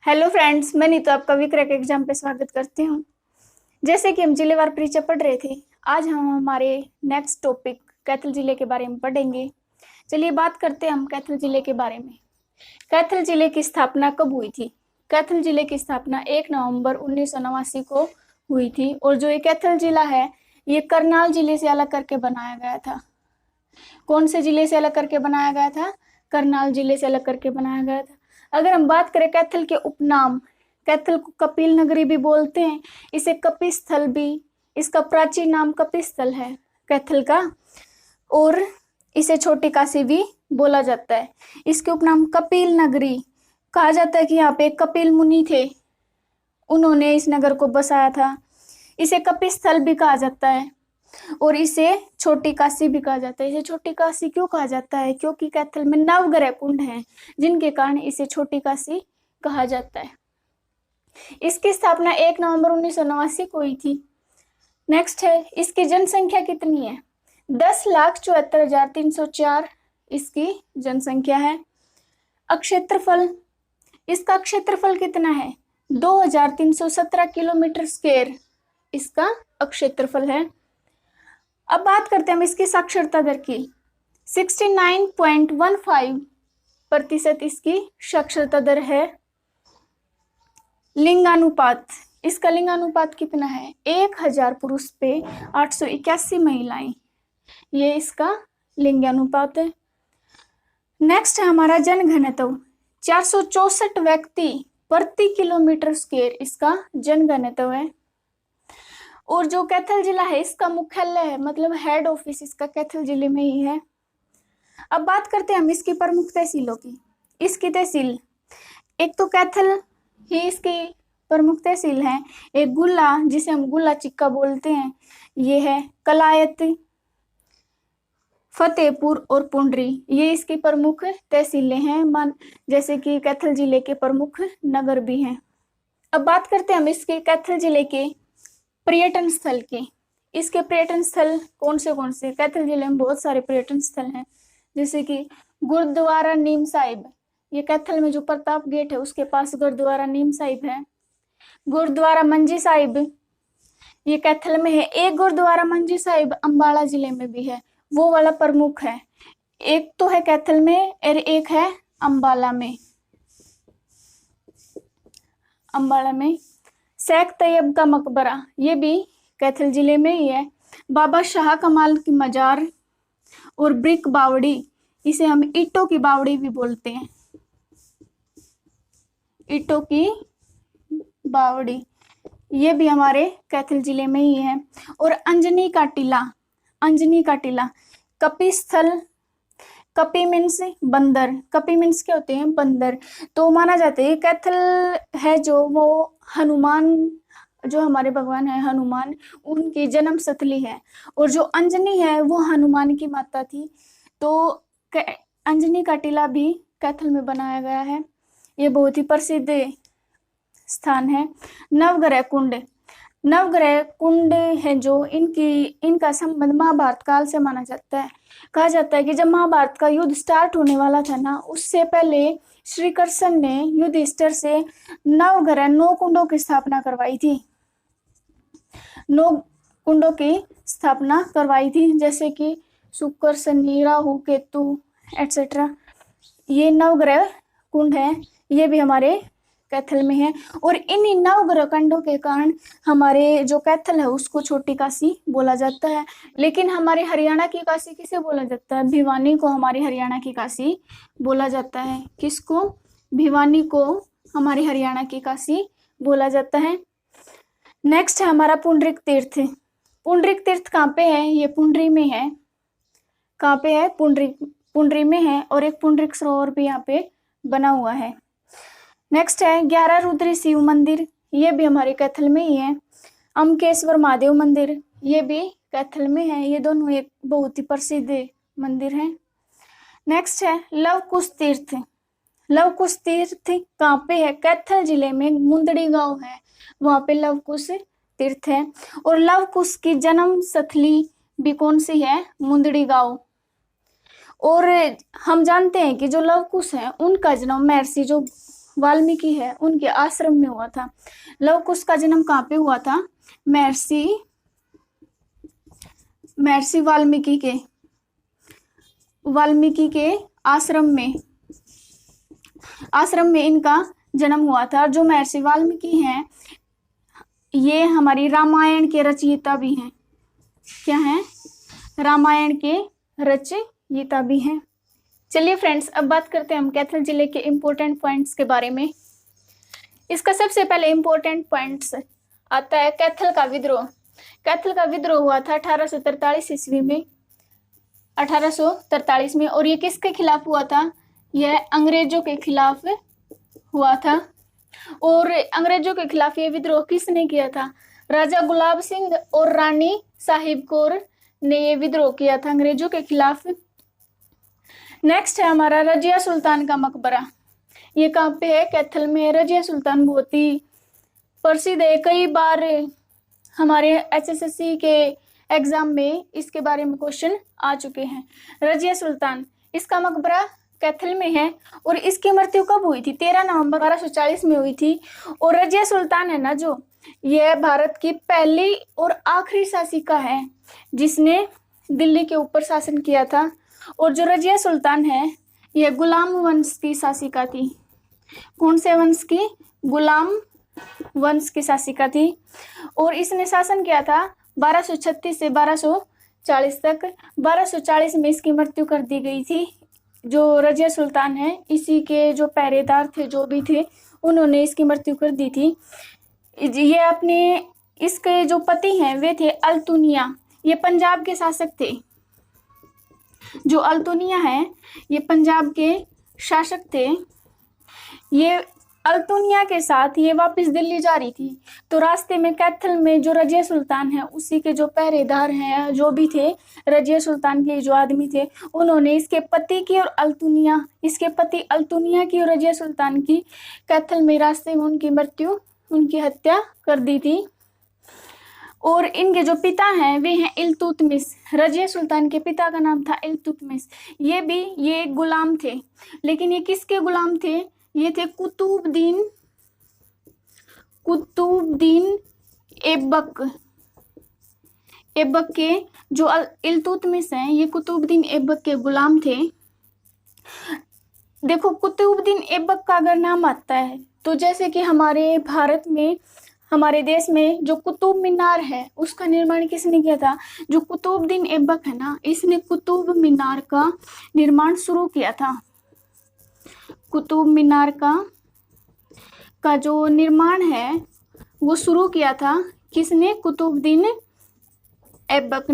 Hello friends, मैं नीतू आपका विक्रय एग्जाम पे स्वागत करती हूँ। जैसे कि हम जिलेवार परिचय पढ़ रहे थे, आज हम हमारे नेक्स्ट टॉपिक कैथल जिले के बारे में पढ़ेंगे। चलिए बात करते हैं हम कैथल जिले के बारे में। कैथल जिले की स्थापना कब हुई थी? कैथल जिले की स्थापना 1 नवंबर 1989 को हुई थी। और जो ये कैथल जिला है, ये करनाल जिले से अलग करके बनाया गया था। कौन से जिले से अलग करके बनाया गया था? करनाल जिले से अलग करके बनाया गया था। अगर हम बात करें कैथल के उपनाम, कैथल को कपिल नगरी भी बोलते हैं, इसे कपिस्थल भी, इसका प्राचीन नाम कपिस्थल है कैथल का, और इसे छोटी काशी भी बोला जाता है। इसके उपनाम कपिल नगरी कहा जाता है कि यहाँ पे कपिल मुनि थे, उन्होंने इस नगर को बसाया था। इसे कपिस्थल भी कहा जाता है और इसे छोटी काशी भी कहा जाता है। इसे छोटी काशी क्यों कहा जाता है? क्योंकि कैथल में नवग्रह कुंड हैं, जिनके कारण इसे छोटी काशी कहा जाता है। इसकी स्थापना 1 नवंबर 1989 को हुई थी। नेक्स्ट है, इसकी जनसंख्या कितनी है? 10,74,304 इसकी जनसंख्या है। क्षेत्रफल, इसका क्षेत्रफल कितना है? 2,317 किलोमीटर स्क्वायर इसका क्षेत्रफल है। अब बात करते हैं हम इसकी साक्षरता दर की। 69.15% इसकी साक्षरता दर है। लिंगानुपात, इसका लिंगानुपात कितना है? 1000 पुरुष पे 881 महिलाएं, ये इसका लिंगानुपात है। नेक्स्ट है हमारा जनघनत्व, 464 व्यक्ति प्रति किलोमीटर स्क्वायर इसका जनघनत्व है। और जो कैथल जिला है, इसका मुख्यालय है, मतलब हेड ऑफिस इसका कैथल जिले में ही है। अब बात करते हैं हम इसकी प्रमुख तहसीलों की। इसकी तहसील, एक तो कैथल ही इसकी प्रमुख तहसील है, एक गुल्ला जिसे हम गुल्ला चिक्का बोलते हैं, ये है कलायत, फतेहपुर और पुंडरी, ये इसकी प्रमुख तहसीलें हैं, जैसे कि कैथल जिले के प्रमुख नगर भी हैं। अब बात करते हैं हम इसके कैथल जिले के पर्यटन स्थल के। इसके पर्यटन स्थल कौन से? कैथल जिले में बहुत सारे पर्यटन स्थल हैं, जैसे कि गुरुद्वारा नीम साहिब, ये कैथल में जो प्रताप गेट है उसके पास गुरुद्वारा नीम साहिब है। गुरुद्वारा मंजी साहिब, ये कैथल में है। एक गुरुद्वारा मंजी साहिब अम्बाला जिले में भी है, वो वाला प्रमुख है। एक तो है कैथल में और एक है अम्बाला में। अम्बाला में शेख तैयब का मकबरा, ये भी कैथल जिले में ही है। बाबा शाह कमाल की मजार और ब्रिक बावड़ी, इसे हम ईंटों की बावड़ी भी बोलते हैं, ईंटों की बावड़ी, ये भी हमारे कैथल जिले में ही है। और अंजनी का टीला, अंजनी का टीला कपिस्थल, कपि मीन्स बंदर, कपि मीन्स क्या होते हैं? बंदर। तो माना जाता है कैथल है जो, वो हनुमान, जो हमारे भगवान है हनुमान, उनकी जन्म स्थली है। और जो अंजनी है वो हनुमान की माता थी। तो अंजनी का टीला भी कैथल में बनाया गया है, ये बहुत ही प्रसिद्ध स्थान है। नवग्रह कुंड, नवग्रह कुंड है जो, इनका संबंध महाभारत काल से माना जाता है। कहा जाता है कि जब महाभारत का युद्ध स्टार्ट होने वाला था ना, उससे पहले श्री कृष्ण ने युधिष्ठिर से नवग्रह 9 कुंडों की स्थापना करवाई थी, 9 कुंडों की स्थापना करवाई थी, जैसे कि शुक्र, शनि, राहु, केतु एटसेट्रा। ये नवग्रह कुंड है, ये भी हमारे कैथल में है। और इन्हीं नवग्रह कुंडों के कारण हमारे जो कैथल है उसको छोटी काशी बोला जाता है। लेकिन हमारे हरियाणा की काशी किसे बोला जाता है? भिवानी को हमारी हरियाणा की काशी बोला जाता है। किसको? भिवानी को हमारी हरियाणा की काशी बोला जाता है। नेक्स्ट है हमारा पुंडरिक तीर्थ। पुंडरिक तीर्थ कहाँ पे है? ये पुंडरी में है। कहाँ पे है? पुंडरी में है। और एक पुंडरिक सरोवर भी यहाँ पे बना हुआ है। नेक्स्ट है 11 रुद्री शिव मंदिर, ये भी हमारे कैथल में ही है। अमकेश्वर महादेव मंदिर, ये भी कैथल में है। ये दोनों एक बहुत ही प्रसिद्ध मंदिर हैं। नेक्स्ट है लवकुश तीर्थ। लवकुश तीर्थ कहाँ पे है? कैथल जिले में मुंदड़ी गांव है, वहां पे लवकुश तीर्थ है। और लवकुश की जन्म स्थली भी कौन सी है? मुंदड़ी गांव। और हम जानते हैं कि जो लवकुश है उनका जन्म महर्षि जो वाल्मीकि है उनके आश्रम में हुआ था। लव कुश का जन्म कहाँ पे हुआ था? महर्षि वाल्मीकि के आश्रम में इनका जन्म हुआ था। जो महर्षि वाल्मीकि हैं ये हमारी रामायण के रचयिता भी हैं। क्या हैं? रामायण के रचयिता भी हैं। चलिए फ्रेंड्स, अब बात करते हैं हम कैथल जिले के इम्पोर्टेंट पॉइंट्स के बारे में। इसका सबसे पहले इम्पोर्टेंट पॉइंट्स आता है कैथल का विद्रोह। कैथल का विद्रोह हुआ था 1843 ईस्वी में, 1843 में। और ये किसके खिलाफ हुआ था? यह अंग्रेजों के खिलाफ हुआ था। और अंग्रेजों के खिलाफ ये विद्रोह किसने किया था? राजा गुलाब सिंह और रानी साहिब कौर ने ये विद्रोह किया था अंग्रेजों के खिलाफ। नेक्स्ट है हमारा रजिया सुल्तान का मकबरा। ये कहाँ पे है? कैथल में। रजिया सुल्तान बहुत ही प्रसिद्ध है, कई बार हमारे HSSC के एग्जाम में इसके बारे में क्वेश्चन आ चुके हैं। रजिया सुल्तान, इसका मकबरा कैथल में है। और इसकी मृत्यु कब हुई थी? 13 नवंबर 1240 में हुई थी। और रजिया सुल्तान है ना, जो यह भारत की पहली और आखिरी शासिका है जिसने दिल्ली के ऊपर शासन किया था। और जो रजिया सुल्तान है यह गुलाम वंश की शासिका थी। कौन से वंश की? गुलाम वंश की शासिका थी। और इसने शासन किया था 1236 से 1240 तक। 1240 में इसकी मृत्यु कर दी गई थी। जो रजिया सुल्तान है इसी के जो पहरेदार थे, जो भी थे, उन्होंने इसकी मृत्यु कर दी थी। ये अपने इसके जो पति हैं वे थे अल्तुनिया, ये पंजाब के शासक थे। जो अल्तुनिया है ये पंजाब के शासक थे। ये अल्तुनिया के साथ ये वापस दिल्ली जा रही थी। तो रास्ते में कैथल में जो रजिया सुल्तान है उसी के जो पहरेदार हैं, जो भी थे रजिया सुल्तान के जो आदमी थे, उन्होंने इसके पति की और इसके पति अल्तुनिया की और रजिया सुल्तान की कैथल में रास्ते में उनकी हत्या कर दी थी। और इनके जो पिता हैं वे हैं इल्तुतमिश। रजिया सुल्तान के पिता का नाम था इल्तुतमिश। ये गुलाम थे, लेकिन ये किसके गुलाम थे? ये थे कुतुबुद्दीन ऐबक के। जो इल्तुतमिश हैं ये कुतुबुद्दीन ऐबक के गुलाम थे। देखो, कुतुबुद्दीन ऐबक का अगर नाम आता है तो जैसे कि हमारे भारत में, हमारे देश में जो कुतुब मीनार है उसका निर्माण किसने किया था? जो कुतुबुद्दीन ऐबक है ना, इसने कुतुब मीनार का निर्माण शुरू किया था। कुतुब मीनार का जो निर्माण है वो शुरू किया था किसने? कुतुबुद्दीन ऐबक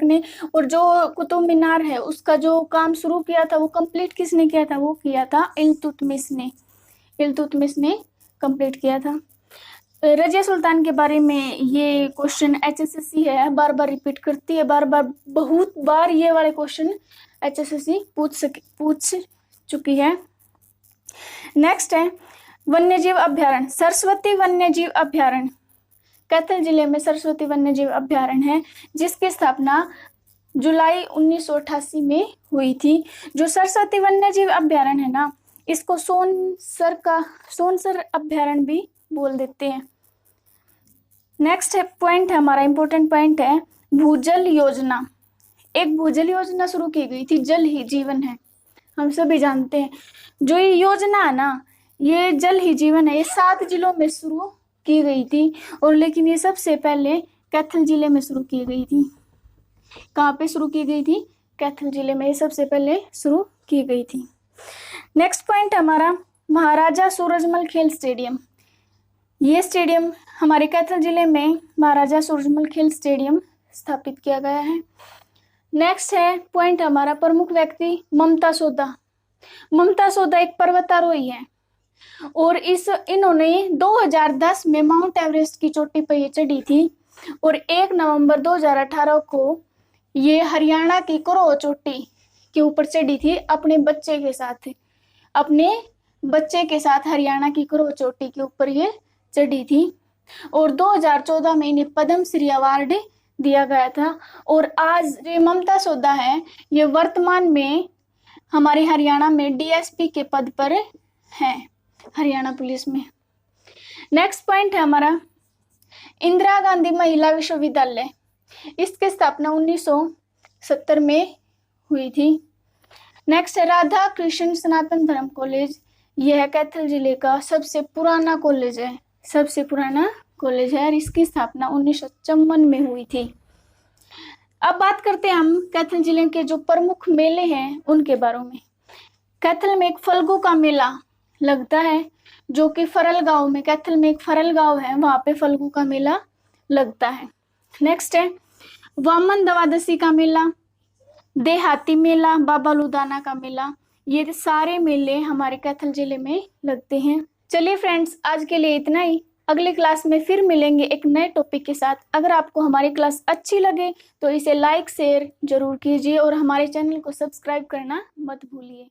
ने। और जो कुतुब मीनार है उसका जो काम शुरू किया था वो कंप्लीट किसने किया था? वो किया था इल्तुतमिश ने कंप्लीट किया था। रजिया सुल्तान के बारे में ये क्वेश्चन HSSC है, बार बार रिपीट करती है, बहुत बार ये वाले क्वेश्चन HSSC पूछ चुकी है। नेक्स्ट है वन्यजीव अभ्यारण्य। सरस्वती वन्यजीव अभ्यारण्य। कैथल जिले में सरस्वती वन्यजीव अभ्यारण्य है जिसकी स्थापना जुलाई 1988 में हुई थी। जो सरस्वती वन्यजीव अभ्यारण्य है ना, इसको सोनसर अभ्यारण्य भी बोल देते हैं। नेक्स्ट है पॉइंट है हमारा इम्पोर्टेंट पॉइंट है भूजल योजना। एक भूजल योजना शुरू की गई थी, जल ही जीवन है, हम सभी जानते हैं। जो ये योजना है ना, ये जल ही जीवन है, ये 7 जिलों में शुरू की गई थी। और लेकिन ये सबसे पहले कैथल जिले में शुरू की गई थी। कहाँ पे शुरू की गई थी? कैथल जिले में ये सबसे पहले शुरू की गई थी। नेक्स्ट पॉइंट हमारा महाराजा सूरजमल खेल स्टेडियम। ये स्टेडियम हमारे कैथल जिले में महाराजा सूरजमल खेल स्टेडियम स्थापित किया गया है। नेक्स्ट है पॉइंट हमारा प्रमुख व्यक्ति ममता सोदा एक पर्वतारोही है और इन्होंने 2010 में माउंट एवरेस्ट की चोटी पर ये चढ़ी थी। और 1 नवंबर 2018 को ये हरियाणा की करोह चोटी के ऊपर चढ़ी थी अपने बच्चे के साथ हरियाणा की करोह चोटी के ऊपर ये चढ़ी थी। और 2014 में इन्हें पद्म श्री अवार्ड दिया गया था। और आज ये ममता सोदा है, ये वर्तमान में हमारे हरियाणा में DSP के पद पर हैं हरियाणा पुलिस में। नेक्स्ट पॉइंट है हमारा इंदिरा गांधी महिला विश्वविद्यालय। इसकी स्थापना 1970 में हुई थी। नेक्स्ट है राधा कृष्ण सनातन धर्म कॉलेज। यह कैथल जिले का सबसे पुराना कॉलेज है, सबसे पुराना कॉलेज है और इसकी स्थापना 1954 में हुई थी। अब बात करते हैं हम कैथल जिले के जो प्रमुख मेले हैं उनके बारे में। कैथल में एक फल्गु का मेला लगता है जो कि फरल गांव में, कैथल में एक फरल गांव है, वहां पे फल्गु का मेला लगता है। नेक्स्ट है वामन द्वादशी का मेला, देहाती मेला, बाबा लुदाना का मेला। ये सारे मेले हमारे कैथल जिले में लगते हैं। चलिए फ्रेंड्स, आज के लिए इतना ही। अगली क्लास में फिर मिलेंगे एक नए टॉपिक के साथ। अगर आपको हमारी क्लास अच्छी लगे तो इसे लाइक शेयर जरूर कीजिए और हमारे चैनल को सब्सक्राइब करना मत भूलिए।